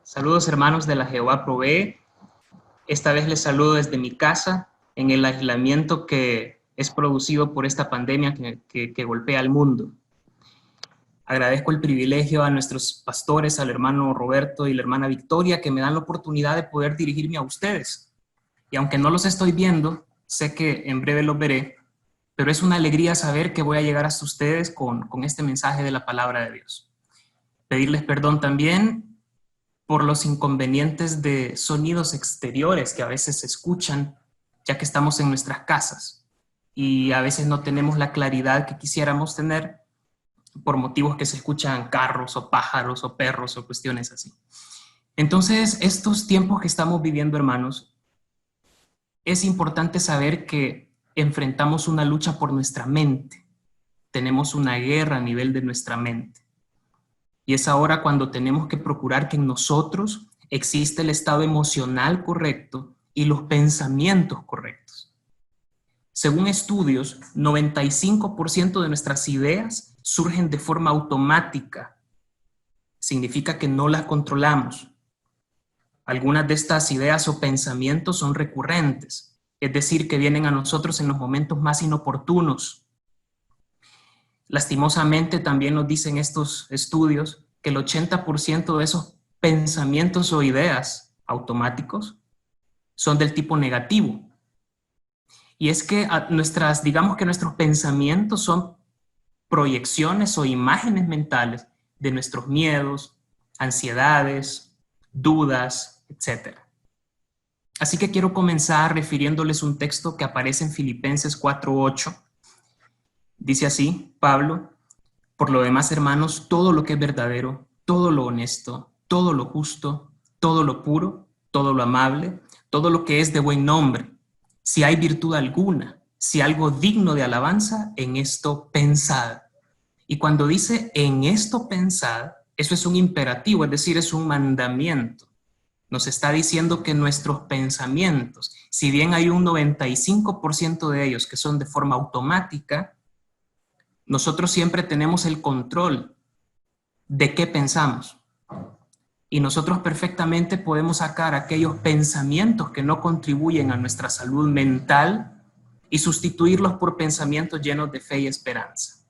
Saludos hermanos de la Jehová Provee. Esta vez les saludo desde mi casa en el aislamiento que es producido por esta pandemia que golpea al mundo. Agradezco el privilegio a nuestros pastores, al hermano Roberto y la hermana Victoria, que me dan la oportunidad de poder dirigirme a ustedes. Y aunque no los estoy viendo, sé que en breve los veré, pero es una alegría saber que voy a llegar hasta ustedes con este mensaje de la palabra de Dios. Pedirles perdón también por los inconvenientes de sonidos exteriores que a veces se escuchan, ya que estamos en nuestras casas y a veces no tenemos la claridad que quisiéramos tener por motivos que se escuchan carros o pájaros o perros o cuestiones así. Entonces, estos tiempos que estamos viviendo, hermanos, es importante saber que enfrentamos una lucha por nuestra mente. Tenemos una guerra a nivel de nuestra mente. Y es ahora cuando tenemos que procurar que en nosotros existe el estado emocional correcto y los pensamientos correctos. Según estudios, 95% de nuestras ideas surgen de forma automática. Significa que no las controlamos. Algunas de estas ideas o pensamientos son recurrentes, es decir, que vienen a nosotros en los momentos más inoportunos. Lastimosamente, también nos dicen estos estudios que el 80% de esos pensamientos o ideas automáticos son del tipo negativo. Y es que digamos que nuestros pensamientos son proyecciones o imágenes mentales de nuestros miedos, ansiedades, dudas, etc. Así que quiero comenzar refiriéndoles un texto que aparece en Filipenses 4:8. Dice así, Pablo: por lo demás, hermanos, todo lo que es verdadero, todo lo honesto, todo lo justo, todo lo puro, todo lo amable, todo lo que es de buen nombre, si hay virtud alguna, si algo digno de alabanza, en esto pensad. Y cuando dice en esto pensad, eso es un imperativo, es decir, es un mandamiento. Nos está diciendo que nuestros pensamientos, si bien hay un 95% de ellos que son de forma automática, nosotros siempre tenemos el control de qué pensamos. Y nosotros perfectamente podemos sacar aquellos pensamientos que no contribuyen a nuestra salud mental y sustituirlos por pensamientos llenos de fe y esperanza.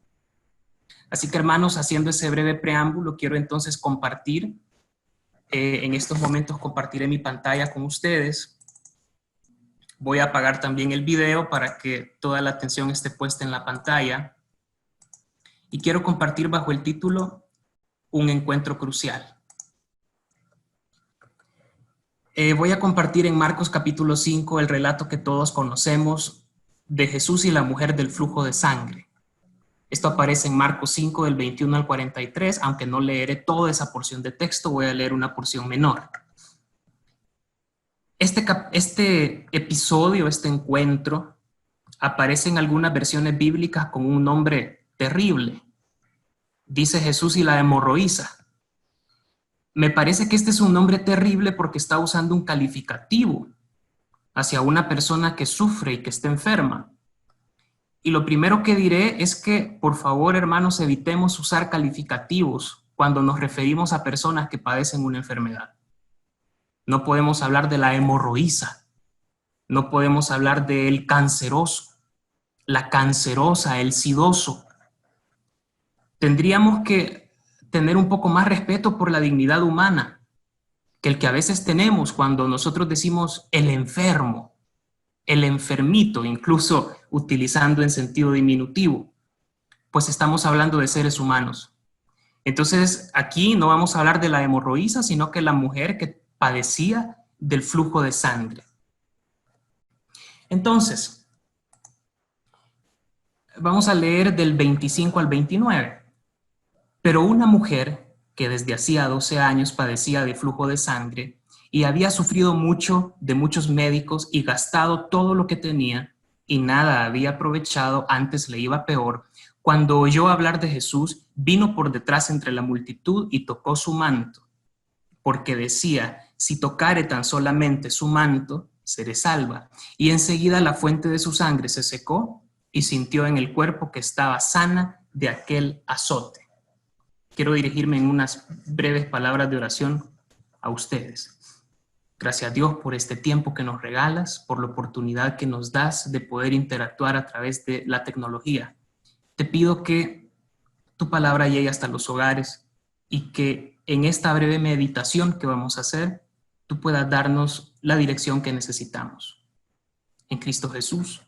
Así que, hermanos, haciendo ese breve preámbulo, quiero entonces compartir, en estos momentos compartiré mi pantalla con ustedes. Voy a apagar también el video para que toda la atención esté puesta en la pantalla. Y quiero compartir bajo el título Un encuentro crucial. Voy a compartir en Marcos capítulo 5 el relato que todos conocemos de Jesús y la mujer del flujo de sangre. Esto aparece en Marcos 5 del 21 al 43, aunque no leeré toda esa porción de texto, voy a leer una porción menor. Este episodio, este encuentro, aparece en algunas versiones bíblicas con un nombre terrible. Dice Jesús y la hemorroísa. Me parece que este es un nombre terrible porque está usando un calificativo hacia una persona que sufre y que está enferma. Y lo primero que diré es que, por favor, hermanos, evitemos usar calificativos cuando nos referimos a personas que padecen una enfermedad. No podemos hablar de la hemorroísa, no podemos hablar del canceroso, la cancerosa, el sidoso. Tendríamos que tener un poco más respeto por la dignidad humana que el que a veces tenemos cuando nosotros decimos el enfermo, el enfermito, incluso utilizando en sentido diminutivo, pues estamos hablando de seres humanos. Entonces, aquí no vamos a hablar de la hemorroísa, sino que la mujer que padecía del flujo de sangre. Entonces, vamos a leer del 25 al 29. Pero una mujer que desde hacía 12 años padecía de flujo de sangre y había sufrido mucho de muchos médicos y gastado todo lo que tenía y nada había aprovechado, antes le iba peor, cuando oyó hablar de Jesús, vino por detrás entre la multitud y tocó su manto, porque decía, si tocare tan solamente su manto, seré salva. Y enseguida la fuente de su sangre se secó y sintió en el cuerpo que estaba sana de aquel azote. Quiero dirigirme en unas breves palabras de oración a ustedes. Gracias a Dios por este tiempo que nos regalas, por la oportunidad que nos das de poder interactuar a través de la tecnología. Te pido que tu palabra llegue hasta los hogares y que en esta breve meditación que vamos a hacer, tú puedas darnos la dirección que necesitamos. En Cristo Jesús.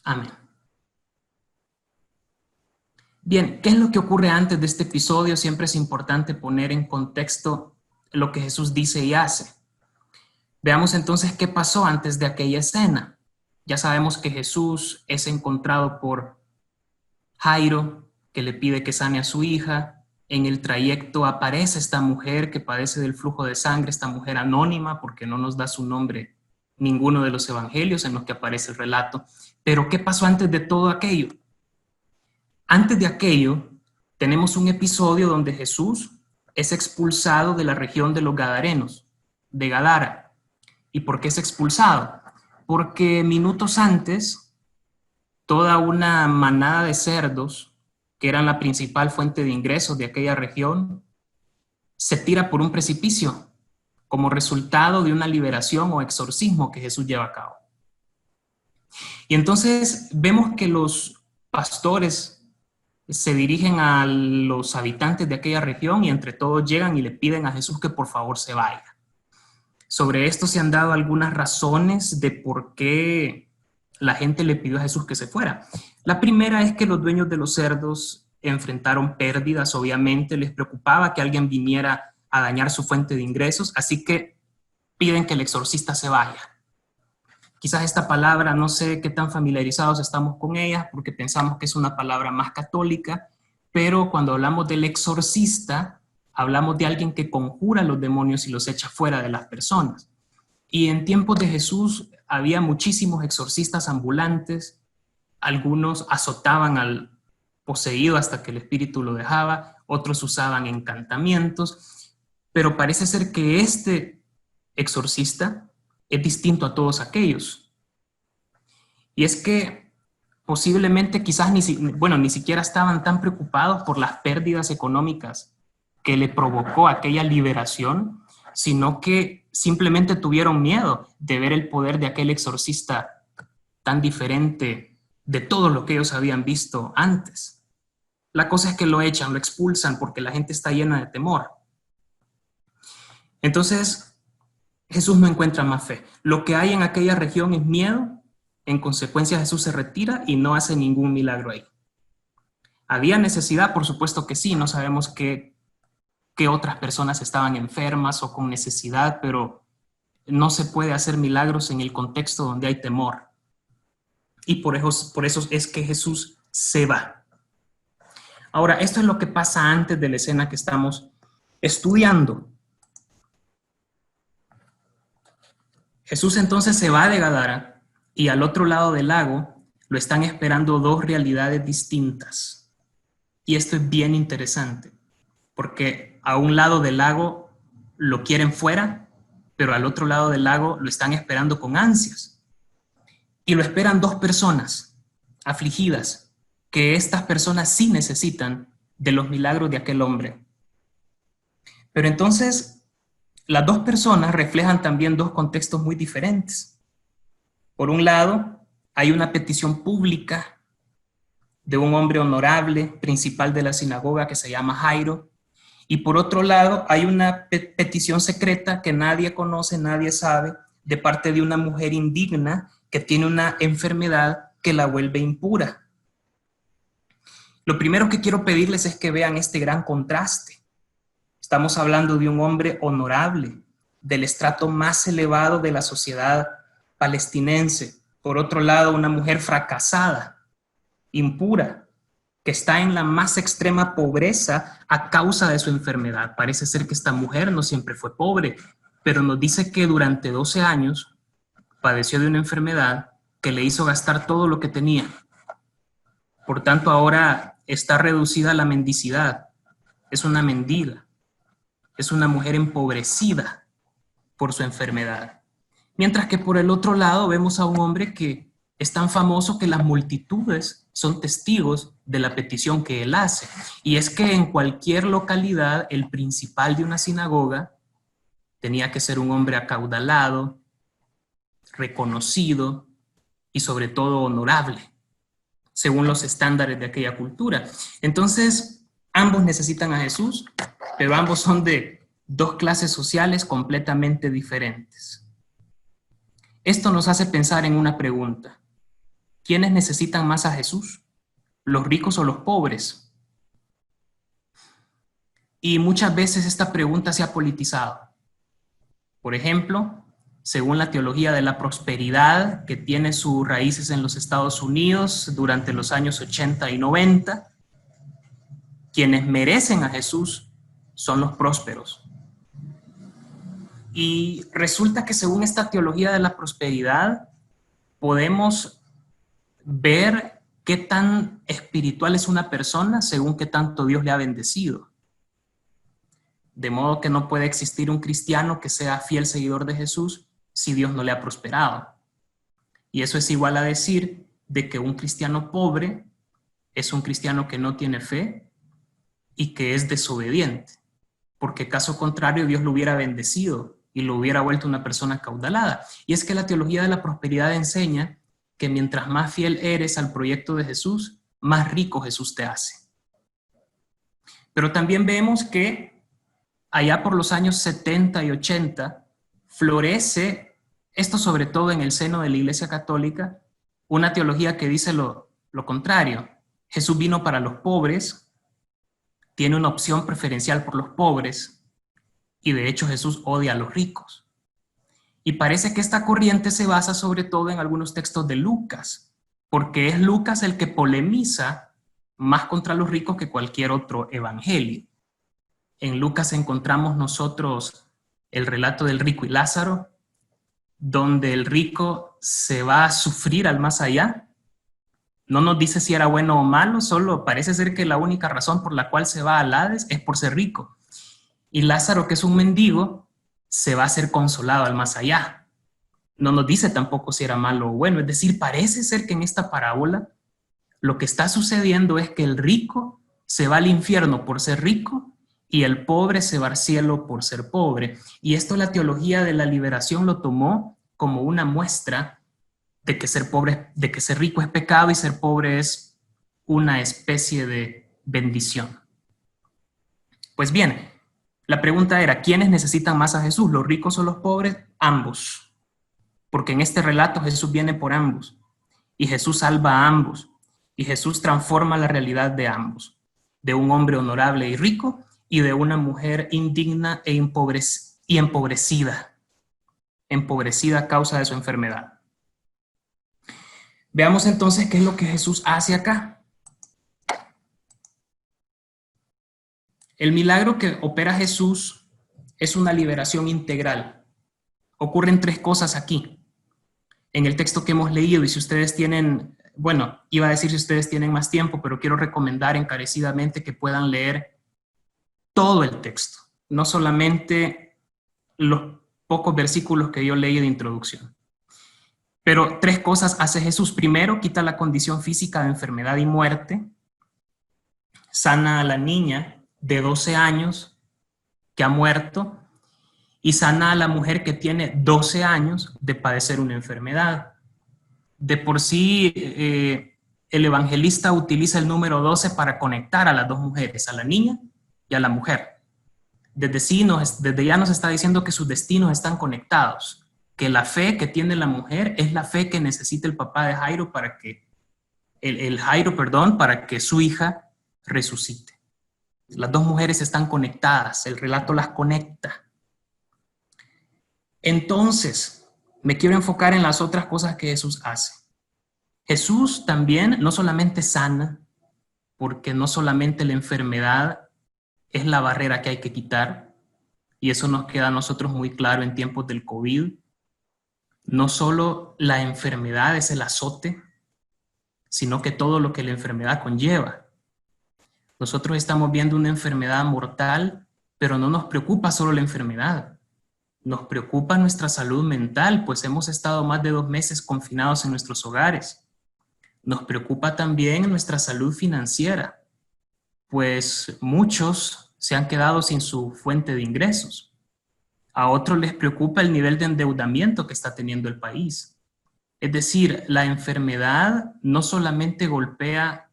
Amén. Bien, ¿qué es lo que ocurre antes de este episodio? Siempre es importante poner en contexto lo que Jesús dice y hace. Veamos entonces qué pasó antes de aquella escena. Ya sabemos que Jesús es encontrado por Jairo, que le pide que sane a su hija. En el trayecto aparece esta mujer que padece del flujo de sangre, esta mujer anónima, porque no nos da su nombre ninguno de los evangelios en los que aparece el relato. Pero ¿qué pasó antes de todo aquello? Antes de aquello, tenemos un episodio donde Jesús es expulsado de la región de los Gadarenos, de Gadara. ¿Y por qué es expulsado? Porque minutos antes, toda una manada de cerdos, que eran la principal fuente de ingresos de aquella región, se tira por un precipicio como resultado de una liberación o exorcismo que Jesús lleva a cabo. Y entonces vemos que los pastores se dirigen a los habitantes de aquella región y entre todos llegan y le piden a Jesús que por favor se vaya. Sobre esto se han dado algunas razones de por qué la gente le pidió a Jesús que se fuera. La primera es que los dueños de los cerdos enfrentaron pérdidas, obviamente les preocupaba que alguien viniera a dañar su fuente de ingresos, así que piden que el exorcista se vaya. Quizás esta palabra, no sé qué tan familiarizados estamos con ella, porque pensamos que es una palabra más católica, pero cuando hablamos del exorcista, hablamos de alguien que conjura los demonios y los echa fuera de las personas. Y en tiempos de Jesús había muchísimos exorcistas ambulantes, algunos azotaban al poseído hasta que el espíritu lo dejaba, otros usaban encantamientos, pero parece ser que este exorcista es distinto a todos aquellos. Y es que posiblemente quizás ni siquiera estaban tan preocupados por las pérdidas económicas que le provocó aquella liberación, sino que simplemente tuvieron miedo de ver el poder de aquel exorcista tan diferente de todo lo que ellos habían visto antes. La cosa es que lo echan, lo expulsan porque la gente está llena de temor. Entonces, Jesús no encuentra más fe. Lo que hay en aquella región es miedo. En consecuencia, Jesús se retira y no hace ningún milagro ahí. ¿Había necesidad? Por supuesto que sí. No sabemos qué otras personas estaban enfermas o con necesidad, pero no se puede hacer milagros en el contexto donde hay temor. Y por eso es que Jesús se va. Ahora, esto es lo que pasa antes de la escena que estamos estudiando. Jesús entonces se va de Gadara y al otro lado del lago lo están esperando dos realidades distintas. Y esto es bien interesante, porque a un lado del lago lo quieren fuera, pero al otro lado del lago lo están esperando con ansias. Y lo esperan dos personas afligidas, que estas personas sí necesitan de los milagros de aquel hombre. Pero entonces, las dos personas reflejan también dos contextos muy diferentes. Por un lado, hay una petición pública de un hombre honorable, principal de la sinagoga, que se llama Jairo. Y por otro lado, hay una petición secreta que nadie conoce, nadie sabe, de parte de una mujer indigna que tiene una enfermedad que la vuelve impura. Lo primero que quiero pedirles es que vean este gran contraste. Estamos hablando de un hombre honorable, del estrato más elevado de la sociedad palestinense. Por otro lado, una mujer fracasada, impura, que está en la más extrema pobreza a causa de su enfermedad. Parece ser que esta mujer no siempre fue pobre, pero nos dice que durante 12 años padeció de una enfermedad que le hizo gastar todo lo que tenía. Por tanto, ahora está reducida a la mendicidad. Es una mendiga. Es una mujer empobrecida por su enfermedad. Mientras que por el otro lado vemos a un hombre que es tan famoso que las multitudes son testigos de la petición que él hace. Y es que en cualquier localidad, el principal de una sinagoga Tenía que ser un hombre acaudalado, reconocido y sobre todo honorable, según los estándares de aquella cultura. Entonces, ambos necesitan a Jesús, pero ambos son de dos clases sociales completamente diferentes. Esto nos hace pensar en una pregunta. ¿Quiénes necesitan más a Jesús? ¿Los ricos o los pobres? Y muchas veces esta pregunta se ha politizado. Por ejemplo, según la teología de la prosperidad, que tiene sus raíces en los Estados Unidos durante los años 80 y 90, quienes merecen a Jesús son los prósperos. Y resulta que según esta teología de la prosperidad, podemos ver qué tan espiritual es una persona según qué tanto Dios le ha bendecido. De modo que no puede existir un cristiano que sea fiel seguidor de Jesús si Dios no le ha prosperado. Y eso es igual a decir de que un cristiano pobre es un cristiano que no tiene fe y que es desobediente, porque caso contrario Dios lo hubiera bendecido y lo hubiera vuelto una persona acaudalada. Y es que la teología de la prosperidad enseña que mientras más fiel eres al proyecto de Jesús, más rico Jesús te hace. Pero también vemos que allá por los años 70 y 80, florece, esto sobre todo en el seno de la Iglesia Católica, una teología que dice lo contrario. Jesús vino para los pobres, tiene una opción preferencial por los pobres, y de hecho Jesús odia a los ricos. Y parece que esta corriente se basa sobre todo en algunos textos de Lucas, porque es Lucas el que polemiza más contra los ricos que cualquier otro evangelio. En Lucas encontramos nosotros el relato del rico y Lázaro, donde el rico se va a sufrir al más allá. No nos dice si era bueno o malo, solo parece ser que la única razón por la cual se va al Hades es por ser rico. Y Lázaro, que es un mendigo, se va a ser consolado al más allá. No nos dice tampoco si era malo o bueno. Es decir, parece ser que en esta parábola lo que está sucediendo es que el rico se va al infierno por ser rico y el pobre se va al cielo por ser pobre. Y esto la teología de la liberación lo tomó como una muestra de que ser pobre, de que ser rico es pecado y ser pobre es una especie de bendición. Pues bien, la pregunta era, ¿quiénes necesitan más a Jesús? ¿Los ricos o los pobres? Ambos. Porque en este relato Jesús viene por ambos. Y Jesús salva a ambos. Y Jesús transforma la realidad de ambos. De un hombre honorable y rico y de una mujer indigna y empobrecida. Empobrecida a causa de su enfermedad. Veamos entonces qué es lo que Jesús hace acá. El milagro que opera Jesús es una liberación integral. Ocurren tres cosas aquí, en el texto que hemos leído, y si ustedes tienen, bueno, iba a decir si ustedes tienen más tiempo, pero quiero recomendar encarecidamente que puedan leer todo el texto, no solamente los pocos versículos que yo leí de introducción. Pero tres cosas hace Jesús. Primero, quita la condición física de enfermedad y muerte, sana a la niña de 12 años que ha muerto y sana a la mujer que tiene 12 años de padecer una enfermedad. De por sí, el evangelista utiliza el número 12 para conectar a las dos mujeres, a la niña y a la mujer. Desde ya nos está diciendo que sus destinos están conectados, que la fe que tiene la mujer es la fe que necesita el papá de Jairo para que, para que su hija resucite. Las dos mujeres están conectadas, el relato las conecta. Entonces, me quiero enfocar en las otras cosas que Jesús hace. Jesús también no solamente sana, porque no solamente la enfermedad es la barrera que hay que quitar, y eso nos queda a nosotros muy claro en tiempos del COVID. No solo la enfermedad es el azote, sino que todo lo que la enfermedad conlleva. Nosotros estamos viendo una enfermedad mortal, pero no nos preocupa solo la enfermedad. Nos preocupa nuestra salud mental, pues hemos estado más de 2 meses confinados en nuestros hogares. Nos preocupa también nuestra salud financiera, pues muchos se han quedado sin su fuente de ingresos. A otros les preocupa el nivel de endeudamiento que está teniendo el país. Es decir, la enfermedad no solamente golpea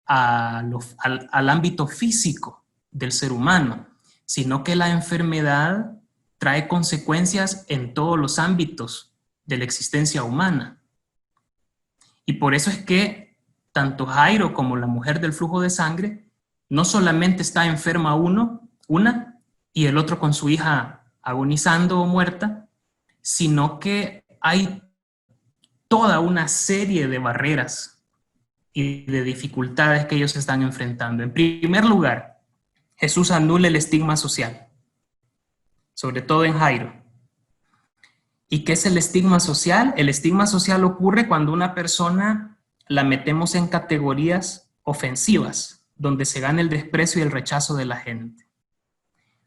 al ámbito físico del ser humano, sino que la enfermedad trae consecuencias en todos los ámbitos de la existencia humana. Y por eso es que tanto Jairo como la mujer del flujo de sangre no solamente está enferma una, y el otro con su hija agonizando o muerta, sino que hay toda una serie de barreras y de dificultades que ellos están enfrentando. En primer lugar, Jesús anula el estigma social, sobre todo en Jairo. ¿Y qué es el estigma social? El estigma social ocurre cuando una persona la metemos en categorías ofensivas, donde se gana el desprecio y el rechazo de la gente.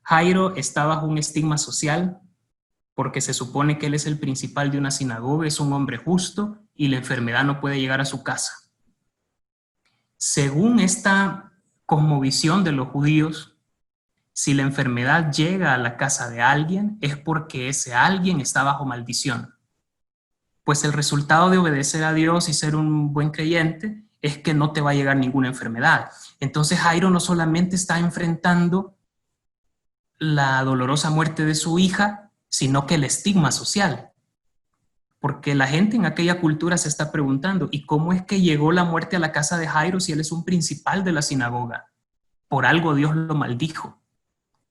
Jairo está bajo un estigma social porque se supone que él es el principal de una sinagoga, es un hombre justo y la enfermedad no puede llegar a su casa. Según esta cosmovisión de los judíos, si la enfermedad llega a la casa de alguien es porque ese alguien está bajo maldición. Pues el resultado de obedecer a Dios y ser un buen creyente es que no te va a llegar ninguna enfermedad. Entonces Jairo no solamente está enfrentando la dolorosa muerte de su hija, sino que el estigma social. Porque la gente en aquella cultura se está preguntando, ¿y cómo es que llegó la muerte a la casa de Jairo si él es un principal de la sinagoga? Por algo Dios lo maldijo.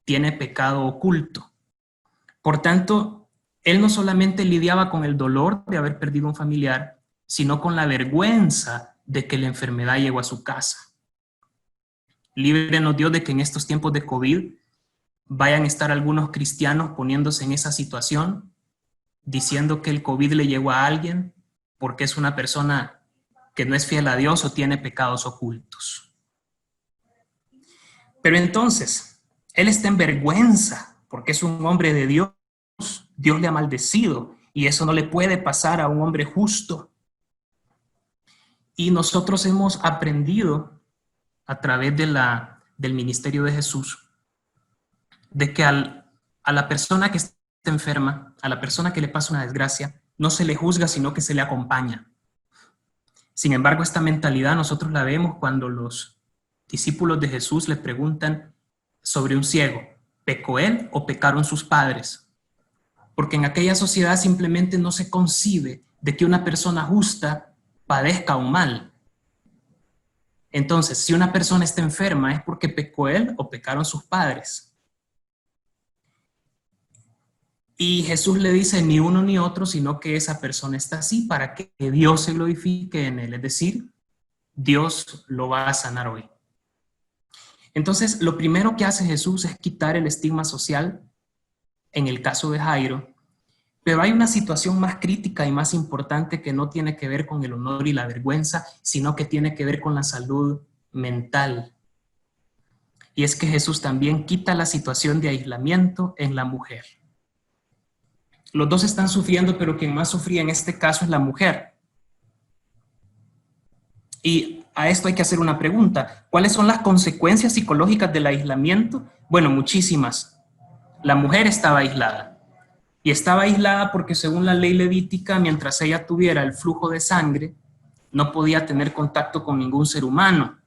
Tiene pecado oculto. Por tanto, él no solamente lidiaba con el dolor de haber perdido un familiar, sino con la vergüenza de que la enfermedad llegó a su casa. Líbrenos Dios de que en estos tiempos de COVID vayan a estar algunos cristianos poniéndose en esa situación, diciendo que el COVID le llegó a alguien porque es una persona que no es fiel a Dios o tiene pecados ocultos. Pero entonces, él está en vergüenza porque es un hombre de Dios. Dios le ha maldecido y eso no le puede pasar a un hombre justo. Y nosotros hemos aprendido a través del ministerio de Jesús de que a la persona que está enferma, a la persona que le pasa una desgracia, no se le juzga, sino que se le acompaña. Sin embargo, esta mentalidad nosotros la vemos cuando los discípulos de Jesús le preguntan sobre un ciego, ¿pecó él o pecaron sus padres? Porque en aquella sociedad simplemente no se concibe de que una persona justa padezca un mal. Entonces, si una persona está enferma, ¿es porque pecó él o pecaron sus padres? Y Jesús le dice, ni uno ni otro, sino que esa persona está así para que Dios se glorifique en él. Es decir, Dios lo va a sanar hoy. Entonces, lo primero que hace Jesús es quitar el estigma social en el caso de Jairo. Pero hay una situación más crítica y más importante que no tiene que ver con el honor y la vergüenza, sino que tiene que ver con la salud mental. Y es que Jesús también quita la situación de aislamiento en la mujer. Los dos están sufriendo, pero quien más sufría en este caso es la mujer. Y a esto hay que hacer una pregunta. ¿Cuáles son las consecuencias psicológicas del aislamiento? Bueno, muchísimas. La mujer estaba aislada. Y estaba aislada porque según la ley levítica, mientras ella tuviera el flujo de sangre, no podía tener contacto con ningún ser humano.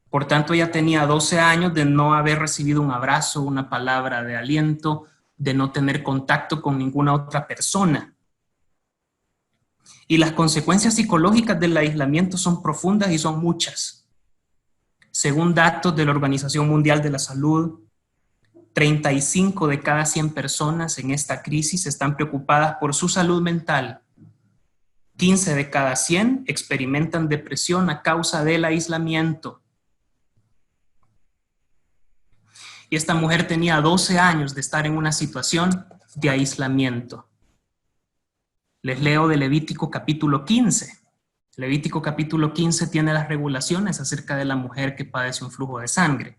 Por tanto, ella tenía 12 años de no haber recibido un abrazo, una palabra de aliento, de no tener contacto con ninguna otra persona. Y las consecuencias psicológicas del aislamiento son profundas y son muchas. Según datos de la Organización Mundial de la Salud, 35 de cada 100 personas en esta crisis están preocupadas por su salud mental. 15 de cada 100 experimentan depresión a causa del aislamiento. Y esta mujer tenía 12 años de estar en una situación de aislamiento. Les leo de Levítico capítulo 15. Levítico capítulo 15 tiene las regulaciones acerca de la mujer que padece un flujo de sangre.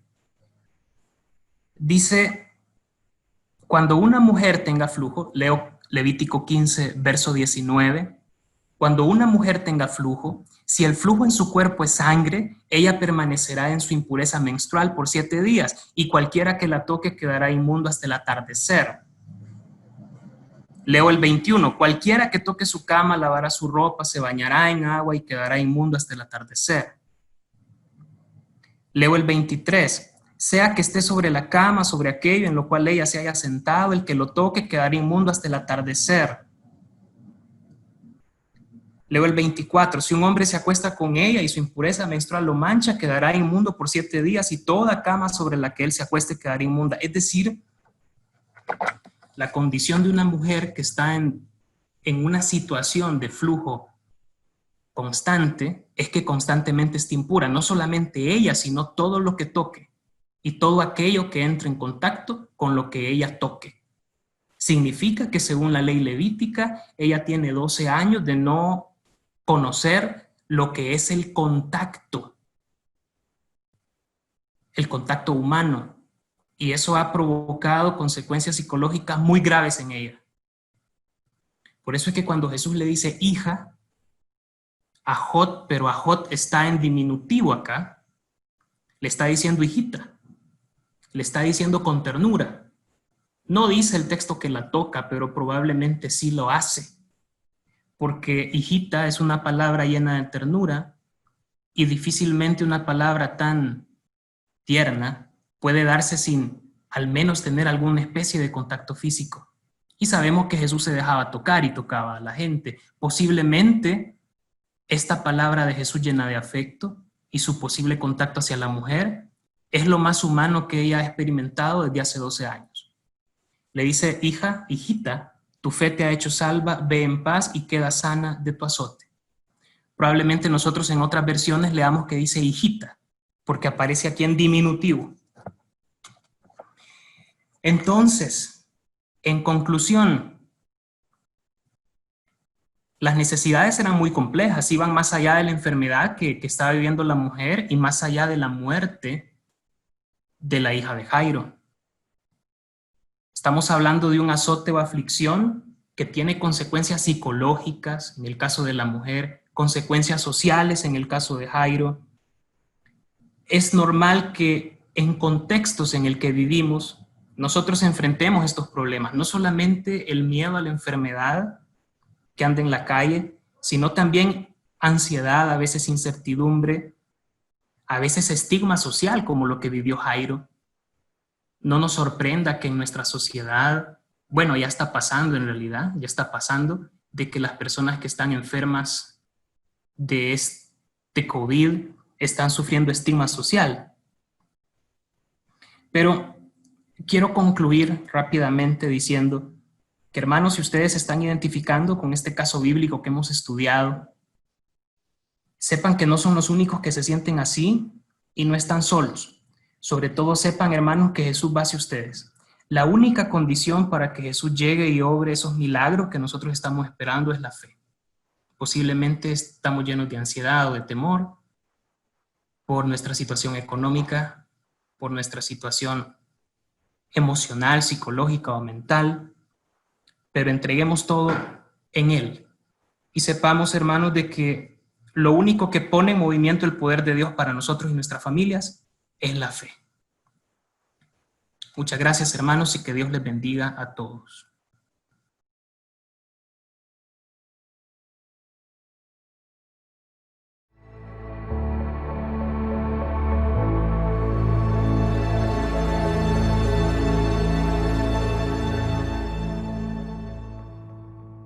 Dice, cuando una mujer tenga flujo, leo Levítico 15, verso 19, Cuando una mujer tenga flujo, si el flujo en su cuerpo es sangre, ella permanecerá en su impureza menstrual por 7 días, y cualquiera que la toque quedará inmundo hasta el atardecer. Leo el 21. Cualquiera que toque su cama lavará su ropa, se bañará en agua y quedará inmundo hasta el atardecer. Leo el 23. Sea que esté sobre la cama, sobre aquello en lo cual ella se haya sentado, el que lo toque quedará inmundo hasta el atardecer. Leo el 24. Si un hombre se acuesta con ella y su impureza menstrual lo mancha, quedará inmundo por 7 días, y toda cama sobre la que él se acueste quedará inmunda. Es decir, la condición de una mujer que está en una situación de flujo constante es que constantemente esté impura, no solamente ella, sino todo lo que toque y todo aquello que entre en contacto con lo que ella toque. Significa que según la ley levítica, ella tiene 12 años de no conocer lo que es el contacto humano, y eso ha provocado consecuencias psicológicas muy graves en ella. Por eso es que cuando Jesús le dice hija, ajot, pero ajot está en diminutivo acá, le está diciendo hijita, le está diciendo con ternura. No dice el texto que la toca, pero probablemente sí lo hace, porque hijita es una palabra llena de ternura, y difícilmente una palabra tan tierna puede darse sin al menos tener alguna especie de contacto físico. Y sabemos que Jesús se dejaba tocar y tocaba a la gente. Posiblemente esta palabra de Jesús llena de afecto y su posible contacto hacia la mujer es lo más humano que ella ha experimentado desde hace 12 años. Le dice, hija, hijita, tu fe te ha hecho salva, ve en paz y queda sana de tu azote. Probablemente nosotros en otras versiones leamos que dice hijita, porque aparece aquí en diminutivo. Entonces, en conclusión, las necesidades eran muy complejas, iban más allá de la enfermedad que estaba viviendo la mujer y más allá de la muerte de la hija de Jairo. Estamos hablando de un azote o aflicción que tiene consecuencias psicológicas en el caso de la mujer, consecuencias sociales en el caso de Jairo. Es normal que en contextos en el que vivimos nosotros enfrentemos estos problemas, no solamente el miedo a la enfermedad que anda en la calle, sino también ansiedad, a veces incertidumbre, a veces estigma social como lo que vivió Jairo. No nos sorprenda que en nuestra sociedad, bueno, ya está pasando en realidad, ya está pasando, de que las personas que están enfermas de este COVID están sufriendo estigma social. Pero quiero concluir rápidamente diciendo que, hermanos, si ustedes se están identificando con este caso bíblico que hemos estudiado, sepan que no son los únicos que se sienten así y no están solos. Sobre todo sepan, hermanos, que Jesús va hacia ustedes. La única condición para que Jesús llegue y obre esos milagros que nosotros estamos esperando es la fe. Posiblemente estamos llenos de ansiedad o de temor por nuestra situación económica, por nuestra situación emocional, psicológica o mental, pero entreguemos todo en Él. Y sepamos, hermanos, de que lo único que pone en movimiento el poder de Dios para nosotros y nuestras familias es la fe. Muchas gracias, hermanos, y que Dios les bendiga a todos.